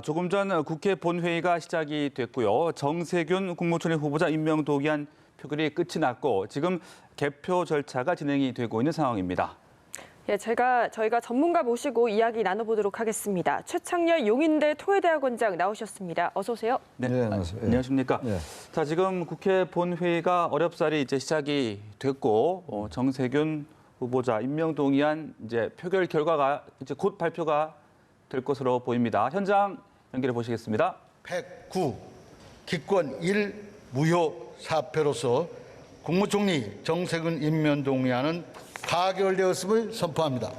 조금 전 국회 본회의가 시작이 됐고요. 정세균 국무총리 후보자 임명 동의안 표결이 끝이 났고 지금 개표 절차가 진행이 되고 있는 상황입니다. 예, 저희가 전문가 모시고 이야기 나눠보도록 하겠습니다. 최창렬 용인대 통일대학원장 나오셨습니다. 어서 오세요. 네, 안녕하세요. 안녕하십니까. 네. 자, 지금 국회 본회의가 어렵사리 이제 시작이 됐고 정세균 후보자 임명 동의안 이제 표결 결과가 이제 곧 발표가 될 것으로 보입니다. 현장 연결해 보시겠습니다. 109 기권 1 무효 사표로서 국무총리 정세균 임명 동의안은 가결되었음을 선포합니다.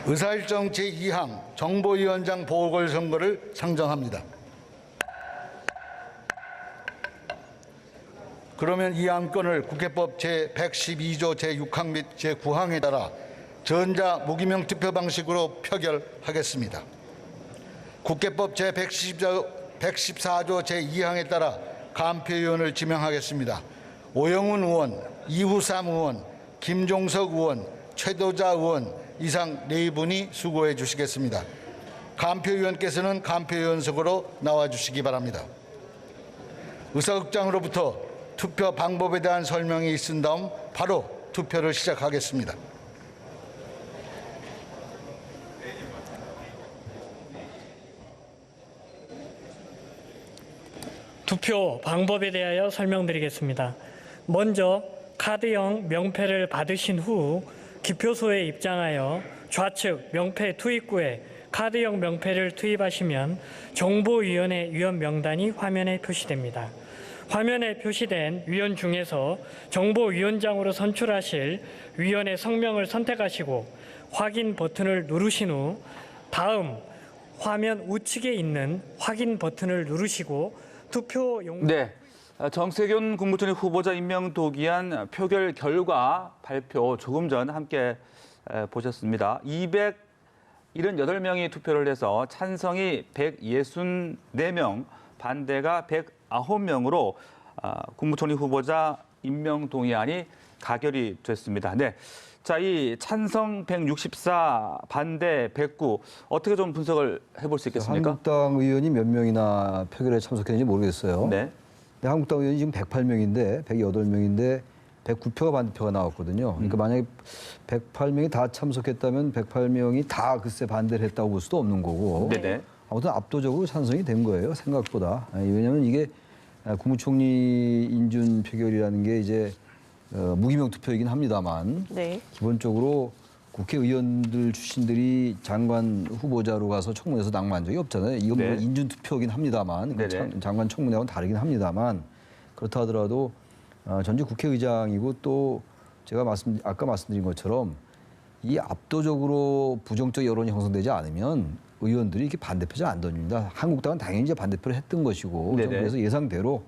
의사일정 제2항 정보위원장 보궐선거를 상정합니다. 그러면 이 안건을 국회법 제112조 제6항 및 제9항에 따라 전자 무기명 투표 방식으로 표결하겠습니다. 국회법 제114조 제2항에 따라 간표위원을 지명하겠습니다. 오영훈 의원, 이후삼 의원, 김종석 의원, 최도자 의원 이상 4분이 수고해 주시겠습니다. 간표위원께서는 간표위원석으로 나와주시기 바랍니다. 의사극장으로부터 투표 방법에 대한 설명이 있은 다음 바로 투표를 시작하겠습니다. 투표 방법에 대하여 설명드리겠습니다. 먼저 카드형 명패를 받으신 후 기표소에 입장하여 좌측 명패 투입구에 카드형 명패를 투입하시면 정보위원회 위원 명단이 화면에 표시됩니다. 화면에 표시된 위원 중에서 정보위원장으로 선출하실 위원의 성명을 선택하시고 확인 버튼을 누르신 후 다음 화면 우측에 있는 확인 버튼을 누르시고 투표 용지... 네, 정세균 국무총리 후보자 임명 동의안 표결 결과 발표 조금 전 함께 보셨습니다. 278명이 투표를 해서 찬성이 164명, 반대가 109명으로 국무총리 후보자 임명 동의안이 가결이 됐습니다. 네, 자, 이 찬성 164, 반대 109 어떻게 좀 분석을 해볼 수 있겠습니까? 한국당 의원이 몇 명이나 표결에 참석했는지 모르겠어요. 네. 한국당 의원이 지금 108명인데 108명인데 109표가 반대표가 나왔거든요. 그러니까 만약에 108명이 다 참석했다면 108명이 다 글쎄 반대를 했다고 볼 수도 없는 거고. 네네. 아무튼 압도적으로 찬성이 된 거예요. 생각보다. 왜냐하면 이게 국무총리 인준 표결이라는 게 이제 무기명 투표이긴 합니다만 네. 기본적으로 국회의원들 출신들이 장관 후보자로 가서 청문회에서 낙마한 적이 없잖아요. 이건 네. 물론 인준 투표이긴 합니다만 장관 청문회하고는 다르긴 합니다만 그렇다 하더라도 전직 국회의장이고 또 제가 아까 말씀드린 것처럼 이 압도적으로 부정적 여론이 형성되지 않으면 의원들이 이렇게 반대표를 안 던집니다. 한국당은 당연히 이제 반대표를 했던 것이고 그래서 예상대로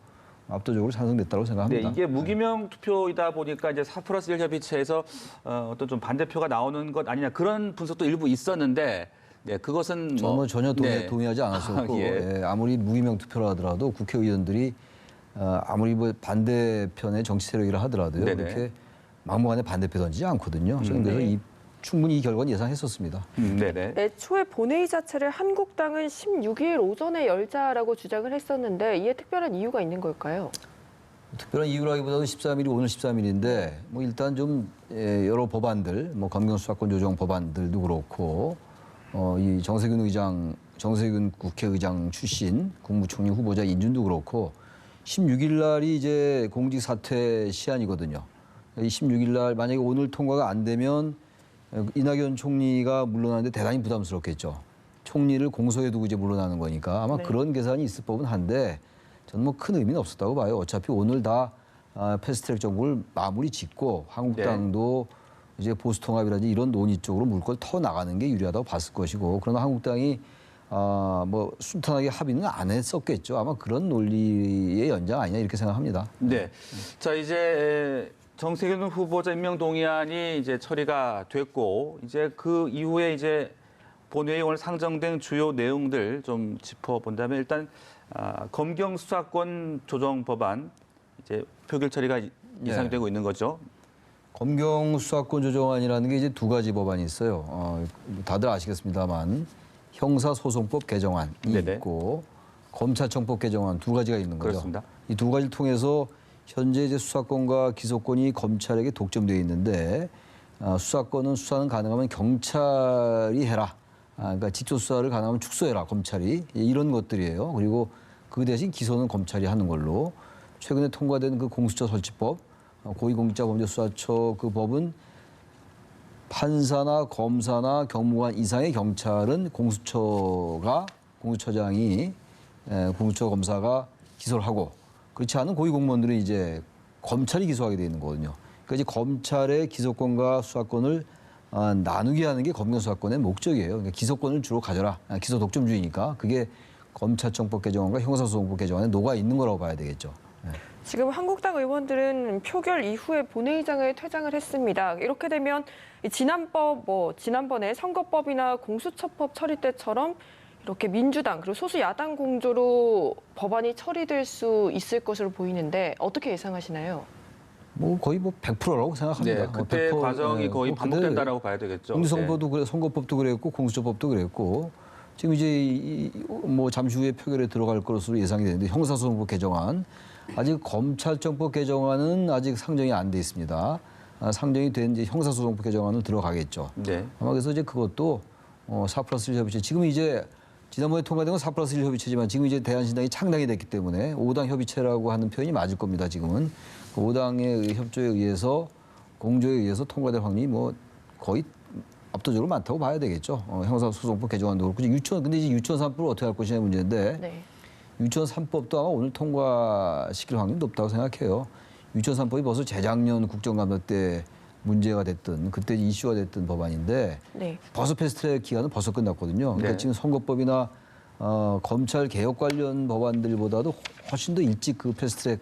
압도적으로 찬성됐다고 생각합니다. 네, 이게 무기명 투표이다 보니까 이제 4+1 협의체에서 어떤 좀 반대표가 나오는 것 아니냐 그런 분석도 일부 있었는데 네, 그것은 저는 전혀 동의하지 않았었고 예. 아무리 무기명 투표라 하더라도 국회의원들이 아무리 뭐 반대편의 정치 세력이라 하더라도요 그렇게 막무가내 반대표 던지지 않거든요. 저는 그래서 충분히 이 결과는 예상했었습니다. 네네. 애초에 본회의 자체를 한국당은 16일 오전에 열자라고 주장을 했었는데 이에 특별한 이유가 있는 걸까요? 특별한 이유라기보다도 13일이 오늘 13일인데 뭐 일단 좀 여러 법안들, 뭐 검경수사권 조정 법안들도 그렇고 이 정세균 국회의장 출신 국무총리 후보자 인준도 그렇고 16일 날이 이제 공직 사퇴 시한이거든요. 이 16일 날 만약에 오늘 통과가 안 되면 이낙연 총리가 물러나는데 대단히 부담스럽겠죠. 총리를 공소해 두고 이제 물러나는 거니까 아마 그런 계산이 있을 법은 한데 저는 뭐 큰 의미는 없었다고 봐요. 어차피 오늘 다 패스트트랙 정국을 마무리 짓고 한국당도 이제 보수통합이라든지 이런 논의 쪽으로 물꼬를 터 나가는 게 유리하다고 봤을 것이고 그러나 한국당이 뭐 순탄하게 합의는 안 했었겠죠. 아마 그런 논리의 연장 아니냐 이렇게 생각합니다. 네, 자 이제 정세균 후보자 임명 동의안이 이제 처리가 됐고 이제 그 이후에 이제 본회의 오늘 상정된 주요 내용들 좀 짚어본다면 일단 검경 수사권 조정 법안 이제 표결 처리가 예상되고 있는 거죠. 검경 수사권 조정안이라는 게 이제 두 가지 법안이 있어요. 다들 아시겠습니다만 형사소송법 개정안이 네네. 있고 검찰청법 개정안 두 가지가 있는 거죠. 그렇습니다. 이 두 가지를 통해서 현재 이제 수사권과 기소권이 검찰에게 독점되어 있는데 수사는 가능하면 경찰이 해라. 그러니까 직접 수사를 가능하면 축소해라 검찰이 이런 것들이에요. 그리고 그 대신 기소는 검찰이 하는 걸로 최근에 통과된 그 공수처 설치법, 고위공직자범죄수사처 그 법은 판사나 검사나 경무관 이상의 경찰은 공수처장이 공수처 검사가 기소를 하고 그렇지 않은 고위공무원들은 이제 검찰이 기소하게 돼 있는 거거든요. 그러니까 이제 검찰의 기소권과 수사권을 나누게 하는 게 검경수사권의 목적이에요. 그러니까 기소권을 주로 가져라. 기소 독점주의니까 그게 검찰청법 개정안과 형사소송법 개정안에 녹아 있는 거라고 봐야 되겠죠. 네. 지금 한국당 의원들은 표결 이후에 본회의장을 퇴장을 했습니다. 이렇게 되면 지난번에 선거법이나 공수처법 처리 때처럼 이렇게 민주당 그리고 소수 야당 공조로 법안이 처리될 수 있을 것으로 보이는데 어떻게 예상하시나요? 뭐 거의 뭐 100%라고 생각합니다. 네, 그때 100%, 과정이 거의 뭐 반복된다라고 봐야 되겠죠. 공수선거도 그래, 선거법도 그랬고 공수처법도 그랬고 지금 이제 뭐 잠시 후에 표결에 들어갈 것으로 예상이 되는데 형사소송법 개정안 아직 검찰청법 개정안은 아직 상정이 안 돼 있습니다. 상정이 된 이제 형사소송법 개정안은 들어가겠죠. 네. 아마 그래서 이제 그것도 4+1 협의체 지금 이제 지난번에 통과된 건 4+1 협의체지만 지금 이제 대한신당이 창당이 됐기 때문에 5당 협의체라고 하는 표현이 맞을 겁니다. 지금은 그 5당의 협조에 의해서 공조에 의해서 통과될 확률이 뭐 거의 압도적으로 많다고 봐야 되겠죠. 형사소송법 개정안도 그렇고 근데 이제 유치원 3법을 어떻게 할 것이냐 문제인데 네. 유치원 3법도 아마 오늘 통과시킬 확률이 높다고 생각해요. 유치원 3법이 벌써 재작년 국정감사 때 문제가 됐던 그때 이슈가 됐던 법안인데 네. 벌써 패스트트랙 기간은 벌써 끝났거든요. 그러니까 네. 지금 선거법이나 검찰 개혁 관련 법안들보다도 훨씬 더 일찍 그 패스트트랙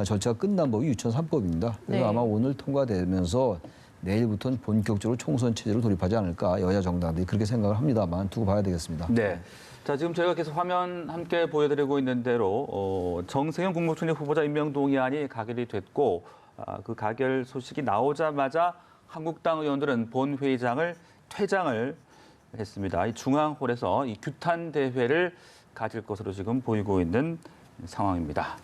절차가 끝난 법이 유치원 3법입니다. 그래서 네. 아마 오늘 통과되면서 내일부터는 본격적으로 총선 체제로 돌입하지 않을까 여야 정당들이 그렇게 생각을 합니다만 두고 봐야 되겠습니다. 네. 자, 지금 저희가 계속 화면 함께 보여드리고 있는 대로 정세균 국무총리 후보자 임명동의안이 가결이 됐고 그 가결 소식이 나오자마자 한국당 의원들은 본회의장을 퇴장을 했습니다. 이 중앙홀에서 이 규탄 대회를 가질 것으로 지금 보이고 있는 상황입니다.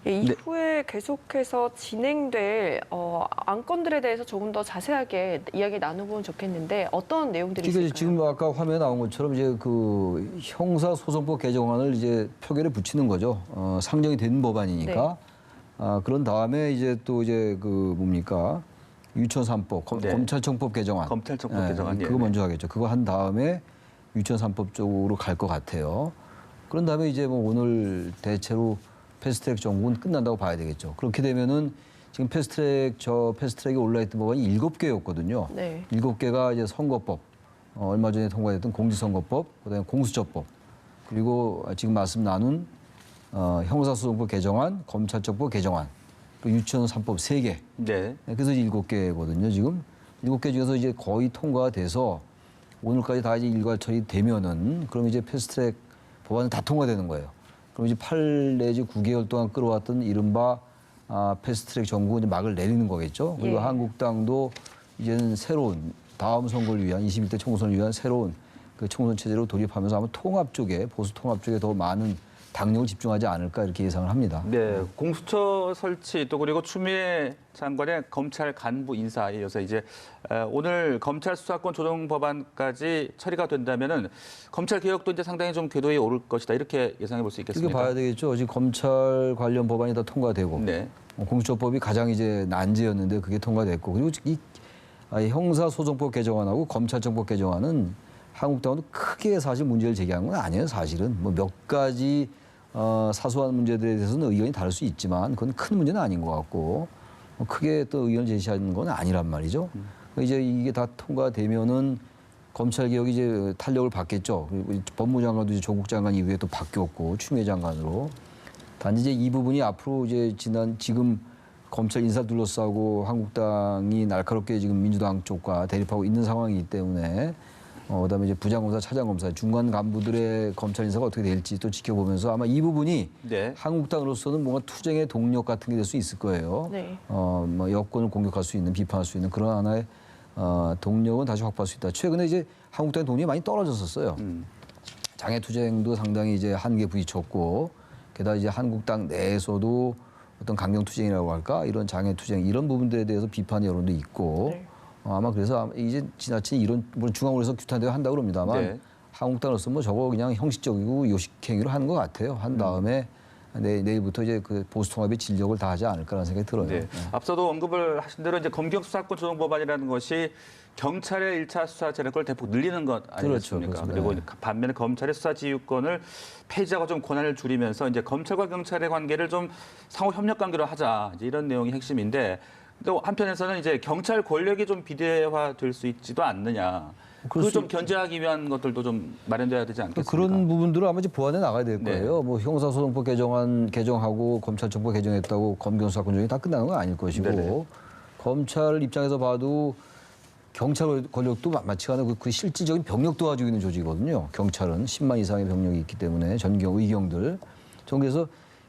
이후에 계속해서 진행될 안건들에 대해서 조금 더 자세하게 이야기 나눠보면 좋겠는데 어떤 내용들이 그러니까 있을까요? 지금 아까 화면에 나온 것처럼 이제 그 형사소송법 개정안을 이제 표결에 붙이는 거죠. 상정이 된 법안이니까. 그런 다음에 이제 또 이제 그 뭡니까 유치원 3법, 네. 검찰청법 개정안. 검찰청법 개정안. 그거 먼저 하겠죠. 그거 한 다음에 유치원 3법 쪽으로 갈 것 같아요. 그런 다음에 이제 뭐 오늘 대체로 패스트트랙 정국은 끝난다고 봐야 되겠죠. 그렇게 되면은 지금 패스트트랙에 올라있던 법안이 7개였거든요. 네. 7개가 이제 선거법, 얼마 전에 통과됐던 공직선거법, 그다음에 공수처법, 그리고 지금 말씀 나눈 형사소송법 개정안, 검찰청법 개정안, 그 유치원 3법 3개. 네. 그래서 7개거든요. 지금 7개 중에서 이제 거의 통과가 돼서 오늘까지 다 이제 일괄 처리되면은 그럼 이제 패스트트랙 법안은 다 통과되는 거예요. 그럼 이제 8 내지 9개월 동안 끌어왔던 이른바 패스트트랙 정국은 이제 막을 내리는 거겠죠. 그리고 예. 한국당도 이제는 새로운 다음 선거를 위한 21대 총선을 위한 새로운 그 총선 체제로 돌입하면서 아마 통합 쪽에 보수 통합 쪽에 더 많은 당력을 집중하지 않을까 이렇게 예상을 합니다. 네, 공수처 설치 또 그리고 추미애 장관의 검찰 간부 인사에 이어서 이제 오늘 검찰 수사권 조정 법안까지 처리가 된다면은 검찰 개혁도 이제 상당히 좀 궤도에 오를 것이다 이렇게 예상해 볼 수 이렇게 있겠습니다. 봐야 되겠죠. 지금 검찰 관련 법안이 다 통과되고 네. 공수처법이 가장 이제 난제였는데 그게 통과됐고 그리고 이 형사소송법 개정안하고 검찰청법 개정안은 한국당은 크게 사실 문제를 제기한 건 아니에요. 사실은 뭐 몇 가지 사소한 문제들에 대해서는 의견이 다를 수 있지만 그건 큰 문제는 아닌 것 같고 크게 또 의견을 제시하는 건 아니란 말이죠. 이제 이게 다 통과되면은 검찰 개혁이 이제 탄력을 받겠죠. 그리고 법무장관도 이제 조국 장관 이후에 또 바뀌었고 추미애 장관으로. 단지 이제 이 부분이 앞으로 이제 지금 검찰 인사 둘러싸고 한국당이 날카롭게 지금 민주당 쪽과 대립하고 있는 상황이기 때문에 그다음에 이제 부장검사, 차장검사, 중간 간부들의 검찰 인사가 어떻게 될지 또 지켜보면서 아마 이 부분이 네. 한국당으로서는 뭔가 투쟁의 동력 같은 게 될 수 있을 거예요. 네. 뭐 여권을 공격할 수 있는, 비판할 수 있는 그런 하나의 동력은 다시 확보할 수 있다. 최근에 이제 한국당의 동력이 많이 떨어졌었어요. 장애 투쟁도 상당히 이제 한계에 부딪혔고, 게다가 이제 한국당 내에서도 어떤 강경 투쟁이라고 할까, 이런 장애 투쟁 이런 부분들에 대해서 비판 여론도 있고. 네. 아마 그래서 이제 지나친 이런 물론 중앙으로서 규탄대회 한다고 그럽니다만 네. 한국당으로서 뭐 저거 그냥 형식적이고 요식행위로 하는 것 같아요. 한 다음에 내일부터 이제 그 보수통합의 진력을 다하지 않을까라는 생각이 들어요. 네. 앞서도 언급을 하신 대로 이제 검경수사권 조정법안이라는 것이 경찰의 1차 수사 재량권을 대폭 늘리는 것 아니겠습니까? 그렇죠. 그리고 네. 반면에 검찰의 수사 지휘권을 폐지하고 좀 권한을 줄이면서 이제 검찰과 경찰의 관계를 좀 상호 협력 관계로 하자, 이제 이런 내용이 핵심인데, 또 한편에서는 이제 경찰 권력이 좀 비대화될 수 있지도 않느냐. 그걸 좀 견제하기 위한 것들도 좀 마련돼야 되지 않겠습니까? 그런 부분들은 아마 이제 보완해 나가야 될 네. 거예요. 뭐 형사소송법 개정하고 검찰청법 개정했다고 검경수사권 조정이 다 끝나는 건 아닐 것이고, 네네. 검찰 입장에서 봐도 경찰 권력도 만만치가 않은 그 실질적인 병력도 가지고 있는 조직이거든요. 경찰은 10만 이상의 병력이 있기 때문에 전경, 의경들. 전 그래서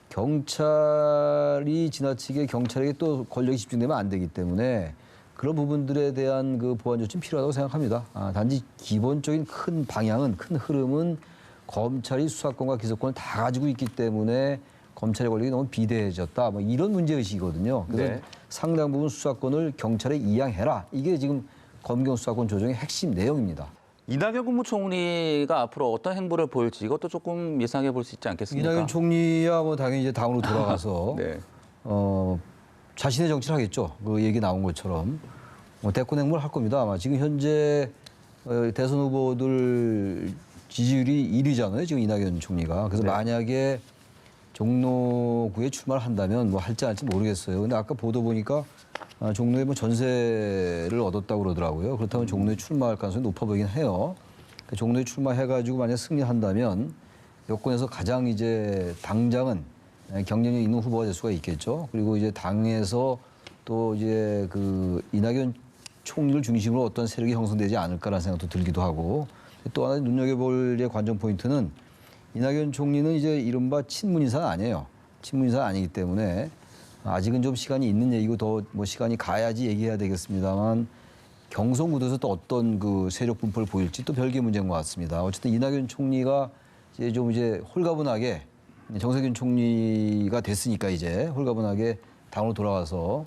경찰이 지나치게 경찰에게 또 권력이 집중되면 안 되기 때문에 그런 부분들에 대한 그 보완 조치는 필요하다고 생각합니다. 단지 기본적인 큰 방향은, 큰 흐름은 검찰이 수사권과 기소권을 다 가지고 있기 때문에 검찰의 권력이 너무 비대해졌다. 뭐 이런 문제의식이거든요. 그래서 네. 상당 부분 수사권을 경찰에 이양해라. 이게 지금 검경 수사권 조정의 핵심 내용입니다. 이낙연 국무총리가 앞으로 어떤 행보를 보일지 이것도 조금 예상해 볼 수 있지 않겠습니까? 이낙연 총리야 뭐 당연히 이제 당으로 돌아가서 네. 자신의 정치를 하겠죠. 그 얘기 나온 것처럼 대권 행보를 할 겁니다. 아마 지금 현재 대선 후보들 지지율이 1위잖아요. 지금 이낙연 총리가. 그래서 네. 만약에 종로구에 출마를 한다면 뭐 할지 안 할지 모르겠어요. 근데 아까 보도 보니까 종로에 뭐 전세를 얻었다고 그러더라고요. 그렇다면 종로에 출마할 가능성이 높아 보이긴 해요. 종로에 출마해가지고 만약 승리한다면 여권에서 가장 이제 당장은 경쟁력 있는 후보가 될 수가 있겠죠. 그리고 이제 당에서 또 이제 그 이낙연 총리를 중심으로 어떤 세력이 형성되지 않을까라는 생각도 들기도 하고, 또 하나 눈여겨볼 관전 포인트는 이낙연 총리는 이제 이른바 친문 인사는 아니에요. 친문 인사는 아니기 때문에 아직은 좀 시간이 있는 얘기고 더 뭐 시간이 가야지 얘기해야 되겠습니다만, 경선 구도에서 또 어떤 그 세력 분포를 보일지 또 별개 문제인 것 같습니다. 어쨌든 이낙연 총리가 이제 좀 이제 홀가분하게 정세균 총리가 됐으니까 이제 홀가분하게 당으로 돌아와서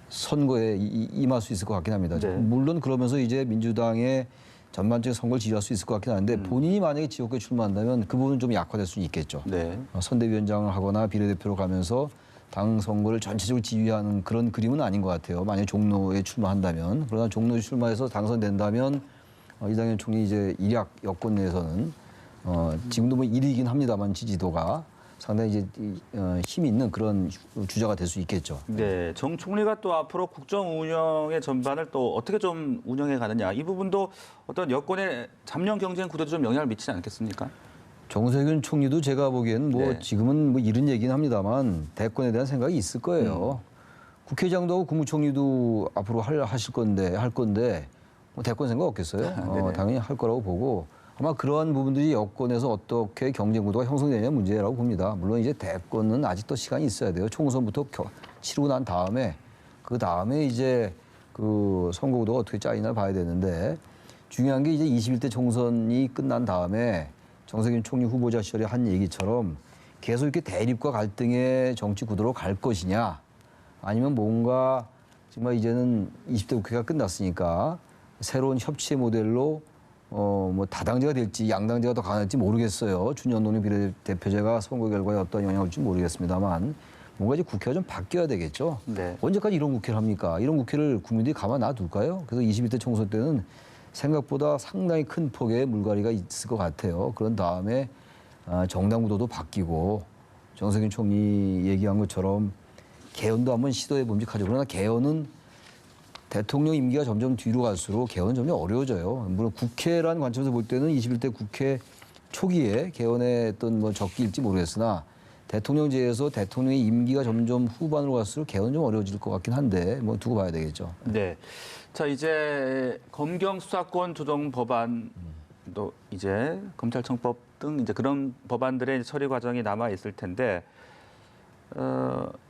선거에 임할 수 있을 것 같긴 합니다. 네. 물론 그러면서 이제 민주당의 전반적인 선거를 지휘할 수 있을 것 같긴 한데 본인이 만약에 지역구에 출마한다면 그 부분은 좀 약화될 수는 있겠죠. 네. 선대위원장을 하거나 비례대표로 가면서 당 선거를 전체적으로 지휘하는 그런 그림은 아닌 것 같아요. 만약에 종로에 출마한다면. 그러나 종로에 출마해서 당선된다면 이낙연 총리 이제 일약 여권 내에서는 지금도 뭐 1위이긴 합니다만 지지도가 상당히 이제 힘이 있는 그런 주자가 될 수 있겠죠. 네, 정 총리가 또 앞으로 국정 운영의 전반을 또 어떻게 좀 운영해 가느냐, 이 부분도 어떤 여권의 잠룡 경쟁 구도에 좀 영향을 미치지 않겠습니까? 정세균 총리도 제가 보기엔 뭐 네. 지금은 뭐 이런 얘기는 합니다만 대권에 대한 생각이 있을 거예요. 국회의장도 하고 국무총리도 앞으로 할 건데 뭐 대권 생각 없겠어요? 네네. 당연히 할 거라고 보고 아마 그러한 부분들이 여권에서 어떻게 경쟁 구도가 형성되느냐 문제라고 봅니다. 물론 이제 대권은 아직도 시간이 있어야 돼요. 총선부터 치르고 난 다음에 그 다음에 이제 그 선거 구도가 어떻게 짜이나 봐야 되는데, 중요한 게 이제 21대 총선이 끝난 다음에 정세균 총리 후보자 시절에 한 얘기처럼 계속 이렇게 대립과 갈등의 정치 구도로 갈 것이냐, 아니면 뭔가 정말 이제는 20대 국회가 끝났으니까 새로운 협치의 모델로 뭐 다당제가 될지 양당제가 더 강할지 모르겠어요. 준연동의 비례대표제가 선거 결과에 어떤 영향을 줄지 모르겠습니다만 뭔가 이제 국회가 좀 바뀌어야 되겠죠. 네. 언제까지 이런 국회를 합니까? 이런 국회를 국민들이 가만 놔둘까요? 그래서 21대 총선 때는 생각보다 상당히 큰 폭의 물갈이가 있을 것 같아요. 그런 다음에 정당 구도도 바뀌고 정세균 총리 얘기한 것처럼 개헌도 한번 시도해 봄직하죠. 그러나 개헌은 대통령 임기가 점점 뒤로 갈수록 개헌은 점점 어려워져요. 물론 국회라는 관점에서 볼 때는 21대 국회 초기에 개헌의 어떤 뭐 적기일지 모르겠으나 대통령제에서 대통령의 임기가 점점 후반으로 갈수록 개헌은 좀 어려워질 것 같긴 한데 뭐 두고 봐야 되겠죠. 네. 자, 이제 검경 수사권 조정 법안도 이제 검찰청법 등 이제 그런 법안들의 처리 과정이 남아 있을 텐데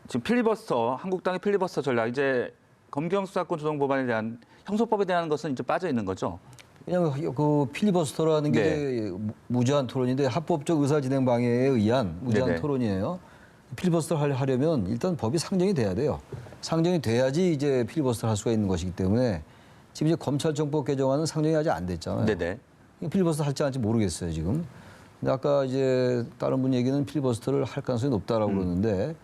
지금 필리버스터 한국당의 필리버스터 전략 이제 검경 수사권 조정 법안에 대한 형소법에 대한 것은 이제 빠져 있는 거죠. 왜냐하면 그 필리버스터라는 게 네. 무제한 토론인데 합법적 의사 진행 방해에 의한 무제한 네네. 토론이에요. 필리버스터를 하려면 일단 법이 상정이 돼야 돼요. 상정이 돼야지 이제 필리버스터를 할 수가 있는 것이기 때문에 지금 이제 검찰청법 개정안은 상정이 아직 안 됐잖아요. 네네. 필리버스터 할지 안 할지 모르겠어요 지금. 근데 아까 이제 다른 분 얘기는 필리버스터를 할 가능성이 높다라고 그러는데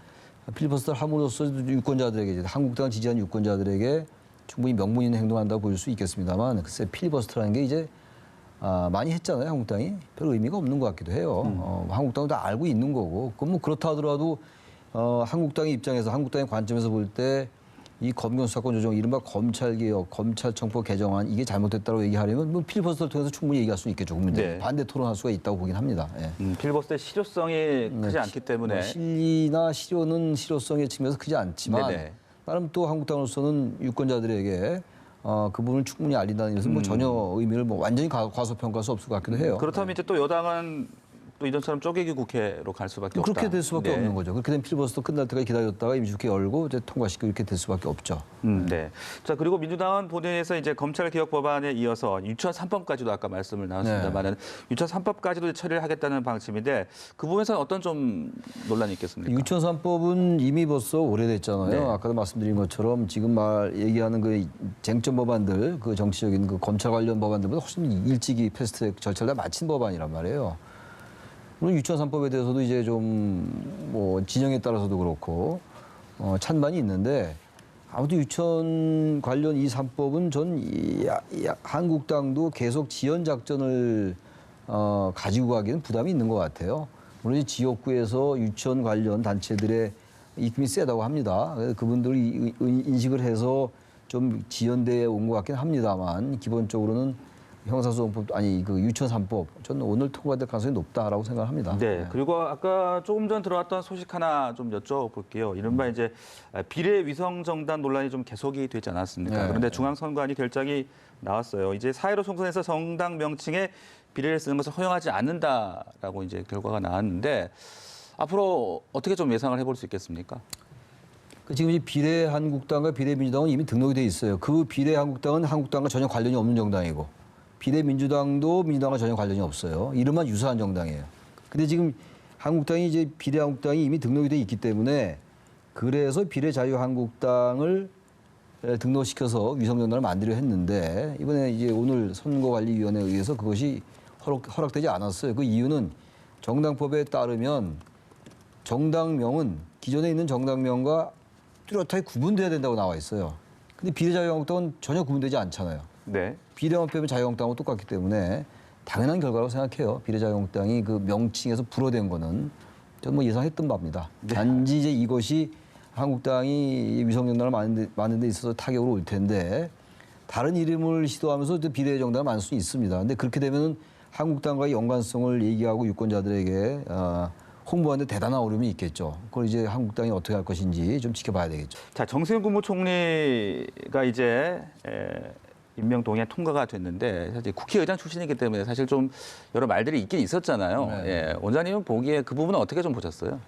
필리버스터를 함으로써 유권자들에게 이제 한국당을 지지한 유권자들에게 충분히 명분 있는 행동한다고 보일 수 있겠습니다만 글쎄 필리버스터라는 게 이제 많이 했잖아요 한국당이 별 의미가 없는 것 같기도 해요. 한국당은 다 알고 있는 거고 그럼 뭐 그렇다 하더라도 한국당의 입장에서 한국당의 관점에서 볼 때 이 검경 수사권 조정 이른바 검찰개혁, 검찰청법 개정안 이게 잘못됐다고 얘기하려면 뭐 필리버스터를 통해서 충분히 얘기할 수 있겠죠. 국민들 네. 반대 토론할 수가 있다고 보긴 합니다. 예. 필리버스터의 실효성이 크지 않기 때문에 뭐 실리나 실효성의 측면에서 크지 않지만 네네. 나름 또 한국당으로서는 유권자들에게 그 부분을 충분히 알린다는 것은 뭐 전혀 의미를 뭐 완전히 과소평가할 수 없을 것 같기도 해요. 그렇다면 이제 또 여당은 또 이전처럼 쪼개기 국회로 갈 수밖에 없다. 그렇게 될 수밖에 네. 없는 거죠. 그렇게 되면 필리버스터 끝날 때까지 기다렸다가 임시국회 열고 이제 통과시키고 이렇게 될 수밖에 없죠. 네. 자, 그리고 민주당은 본회의에서 이제 검찰개혁 법안에 이어서 유치원 3법까지도 아까 말씀을 나눴습니다만은 유치원 3법까지도 처리를 하겠다는 방침인데 그 부분에서는 어떤 좀 논란이 있겠습니까? 유치원 3법은 이미 벌써 오래됐잖아요. 네. 아까도 말씀드린 것처럼 지금 얘기하는 그 쟁점 법안들, 그 정치적인 그 검찰 관련 법안들보다 훨씬 일찍이 패스트트랙 절차를 다 마친 법안이란 말이에요. 물론 유치원 3법에 대해서도 이제 좀 뭐 진영에 따라서도 그렇고 찬반이 있는데 아무튼 유치원 관련 이 3법은 한국당도 계속 지연 작전을 가지고 가기는 부담이 있는 것 같아요. 물론 이 지역구에서 유치원 관련 단체들의 입김이 세다고 합니다. 그래서 그분들이 인식을 해서 좀 지연돼 온 것 같긴 합니다만 기본적으로는 형사소송법 그 유치원 3법 저는 오늘 통과될 가능성이 높다라고 생각합니다. 네. 그리고 아까 조금 전 들어왔던 소식 하나 좀 여쭤볼게요. 이른바 이제 비례 위성 정당 논란이 좀 계속이 되지 않았습니까? 네. 그런데 중앙선관위 결정이 나왔어요. 이제 4.15 총선에서 정당 명칭에 비례를 쓰는 것을 허용하지 않는다라고 이제 결과가 나왔는데 앞으로 어떻게 좀 예상을 해볼 수 있겠습니까? 지금 이 비례한국당과 비례민주당은 이미 등록이 돼 있어요. 그 비례한국당은 한국당과 전혀 관련이 없는 정당이고 비례민주당도 민주당과 전혀 관련이 없어요. 이름만 유사한 정당이에요. 근데 지금 한국당이 이제 비례한국당이 이미 등록이 돼 있기 때문에 그래서 비례자유한국당을 등록시켜서 위성정당을 만들려 했는데 이번에 이제 오늘 선거관리위원회에 의해서 그것이 허락되지 않았어요. 그 이유는 정당법에 따르면 정당명은 기존에 있는 정당명과 뚜렷하게 구분돼야 된다고 나와 있어요. 근데 비례자유한국당은 전혀 구분되지 않잖아요. 네. 비례만 빼면 자유한국당하고 똑같기 때문에 당연한 결과라고 생각해요. 비례자유한국당이 그 명칭에서 불어된 거는 저는 뭐 예상했던 바입니다. 네. 단지 이제 이것이 한국당이 위성정당을 만드는 데 있어서 타격으로 올 텐데 다른 이름을 시도하면서 비례정당을 만들 수 있습니다. 근데 그렇게 되면 한국당과의 연관성을 얘기하고 유권자들에게 홍보하는데 대단한 어려움이 있겠죠. 그걸 이제 한국당이 어떻게 할 것인지 좀 지켜봐야 되겠죠. 자, 정세균 국무총리가 이제 임명 동의안 통과가 됐는데 사실 국회의장 출신이기 때문에 사실 좀 여러 말들이 있긴 있었잖아요. 네. 예, 원장님은 보기에 그 부분은 어떻게 좀 보셨어요?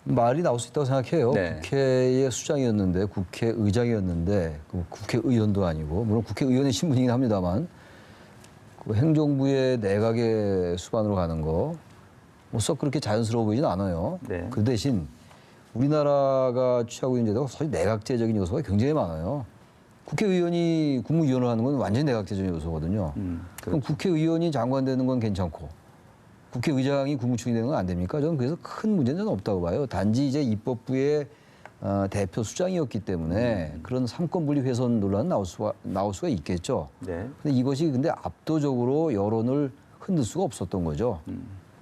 말이 나올 수 있다고 생각해요. 네. 국회의 수장이었는데 국회의장이었는데 국회의원도 아니고 물론 국회의원의 신분이긴 합니다만 그 행정부의 내각의 수반으로 가는 거 뭐 썩 그렇게 자연스러워 보이진 않아요. 네. 그 대신 우리나라가 취하고 있는 제도가 사실 내각제적인 요소가 굉장히 많아요. 국회의원이 국무위원을 하는 건 완전히 내각제적인 요소거든요. 그럼 국회의원이 장관 되는 건 괜찮고 국회의장이 국무총리 되는 건 안 됩니까? 저는 그래서 큰 문제는 저는 없다고 봐요. 단지 이제 입법부의 대표 수장이었기 때문에 그런 삼권 분립 훼손 논란은 나올 수가 있겠죠. 네. 근데 이것이 근데 압도적으로 여론을 흔들 수가 없었던 거죠.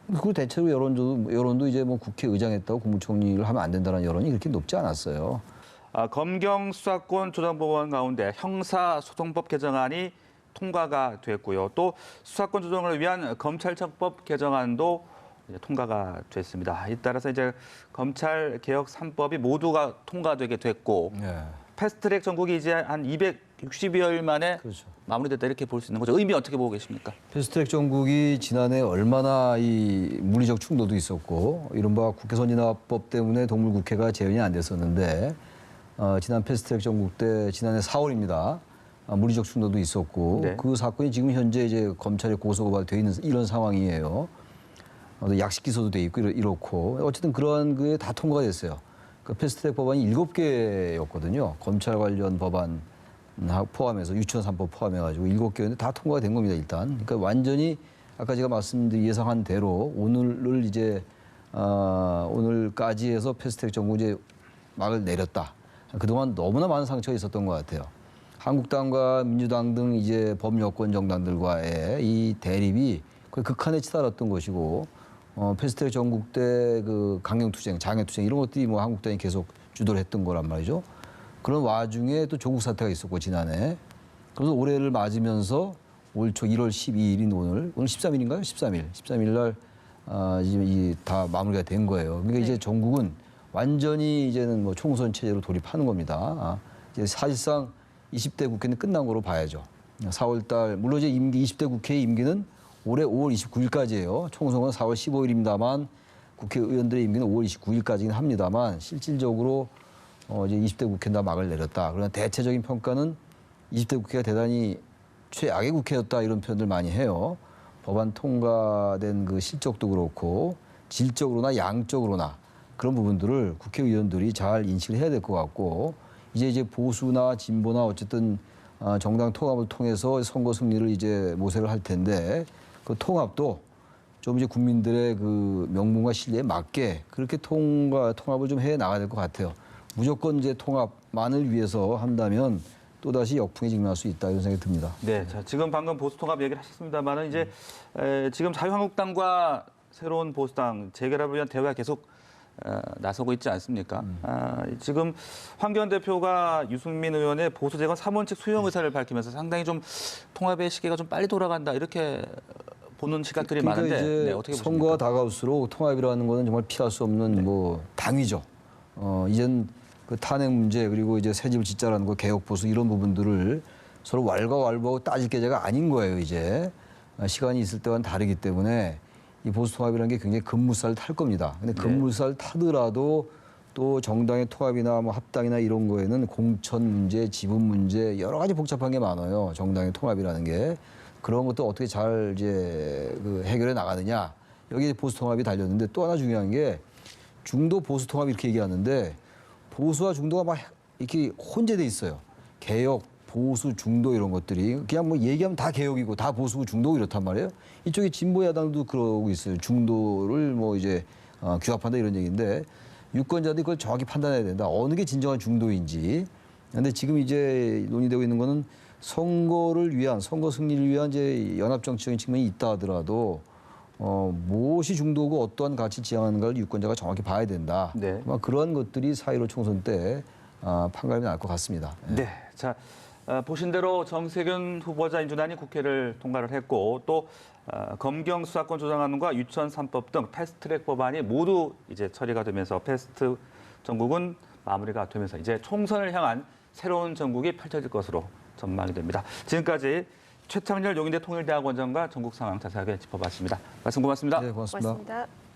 그리고 대체로 여론도 이제 뭐 국회의장 했다고 국무총리를 하면 안 된다는 여론이 그렇게 높지 않았어요. 검경 수사권 조정 법안 가운데 형사소송법 개정안이 통과가 됐고요. 또 수사권 조정을 위한 검찰청법 개정안도 이제 통과가 됐습니다. 이 따라서 이제 검찰 개혁 3법이 모두가 통과되게 됐고 예. 패스트트랙 전국이 이제 한 260여일 만에 그렇죠. 마무리됐다 이렇게 볼 수 있는 거죠. 의미 어떻게 보고 계십니까? 패스트트랙 정국이 지난해 얼마나 이 물리적 충돌도 있었고 이른바 국회 선진화법 때문에 동물국회가 재연이 안 됐었는데 지난 패스트트랙 정국 때 지난해 4월입니다. 물리적 충돌도 있었고 네. 그 사건이 지금 현재 이제 검찰에 고소고발돼 있는 이런 상황이에요. 약식 기소도 돼 있고 이렇고 어쨌든 그러한 그게 다 통과가 됐어요. 그 패스트트랙 법안이 7개였거든요. 검찰 관련 법안 포함해서 유치원 3법 포함해가지고 7개였는데 다 통과가 된 겁니다. 일단. 그러니까 완전히 아까 제가 말씀드린 예상한 대로 오늘을 이제 오늘까지 해서 패스트트랙 정국 이제 막을 내렸다. 그동안 너무나 많은 상처가 있었던 것 같아요. 한국당과 민주당 등 이제 범여권 정당들과의 이 대립이 거의 극한에 치달았던 것이고 패스트트랙 전국 때 그 강경투쟁, 장애투쟁 이런 것들이 뭐 한국당이 계속 주도를 했던 거란 말이죠. 그런 와중에 또 조국 사태가 있었고 지난해. 그래서 올해를 맞으면서 올 초 1월 12일인 오늘 13일인가요? 13일 날 지금 다 마무리가 된 거예요. 그러니까 이제 전국은 완전히 이제는 뭐 총선 체제로 돌입하는 겁니다. 이제 사실상 20대 국회는 끝난 거로 봐야죠. 4월 달 물론 이제 임기 20대 국회의 임기는 올해 5월 29일까지예요. 총선은 4월 15일입니다만 국회의원들의 임기는 5월 29일까지긴 합니다만 실질적으로 이제 20대 국회는 다 막을 내렸다. 그러나 대체적인 평가는 20대 국회가 대단히 최악의 국회였다 이런 표현들 많이 해요. 법안 통과된 그 실적도 그렇고 질적으로나 양적으로나 그런 부분들을 국회의원들이 잘 인식을 해야 될 것 같고 이제 보수나 진보나 어쨌든 정당 통합을 통해서 선거 승리를 이제 모색을 할 텐데 그 통합도 좀 이제 국민들의 그 명분과 신뢰에 맞게 그렇게 통합을 좀 해 나가야 될 것 같아요. 무조건 이제 통합만을 위해서 한다면 또다시 역풍에 직면할 수 있다 이런 생각이 듭니다. 네, 자 지금 방금 보수 통합 얘기를 하셨습니다만은 이제 지금 자유한국당과 새로운 보수당 재결합을 위한 대화가 계속 나서고 있지 않습니까? 지금 황교안 대표가 유승민 의원의 보수 재건 3원칙 수용 의사를 밝히면서 상당히 좀 통합의 시기가 좀 빨리 돌아간다 이렇게 보는 시각들이 그러니까 많은데 이제 네, 어떻게 보십니까? 선거가 다가올수록 통합이라는 것은 정말 피할 수 없는 뭐 당위죠. 이젠 그 탄핵 문제 그리고 이제 새집을 짓자라는 거 개혁 보수 이런 부분들을 서로 왈가왈부하고 따질 계제가 아닌 거예요. 이제 시간이 있을 때와는 다르기 때문에 이 보수 통합이라는 게 굉장히 급물살을 탈 겁니다. 근데 급물살 타더라도 또 정당의 통합이나 뭐 합당이나 이런 거에는 공천 문제, 지분 문제 여러 가지 복잡한 게 많아요. 정당의 통합이라는 게 그런 것도 어떻게 잘 이제 그 해결해 나가느냐 여기에 보수 통합이 달렸는데 또 하나 중요한 게 중도 보수 통합 이렇게 얘기하는데 보수와 중도가 막 이렇게 혼재돼 있어요. 개혁, 보수, 중도 이런 것들이 그냥 뭐 얘기하면 다 개혁이고 다 보수고 중도고 이렇단 말이에요. 이쪽에 진보 야당도 그러고 있어요. 중도를 뭐 이제 규합한다 이런 얘기인데 유권자들이 그걸 정확히 판단해야 된다. 어느 게 진정한 중도인지. 그런데 지금 이제 논의되고 있는 거는 선거를 위한 선거 승리를 위한 이제 연합 정치적인 측면이 있다 하더라도 무엇이 중도고 어떠한 가치 지향하는가를 유권자가 정확히 봐야 된다. 네. 그런 것들이 4.15 총선 때 판가름이 날 것 같습니다. 네, 자 보신 대로 정세균 후보자 인준안이 국회를 통과를 했고 또 검경 수사권 조정안과 유치원 3법 등 패스트트랙 법안이 모두 이제 처리가 되면서 패스트 전국은 마무리가 되면서 이제 총선을 향한 새로운 전국이 펼쳐질 것으로 전망이 됩니다. 지금까지 최창렬 용인대 통일대학 원장과 전국 상황 자세하게 짚어봤습니다. 말씀 고맙습니다. 네, 고맙습니다. 고맙습니다.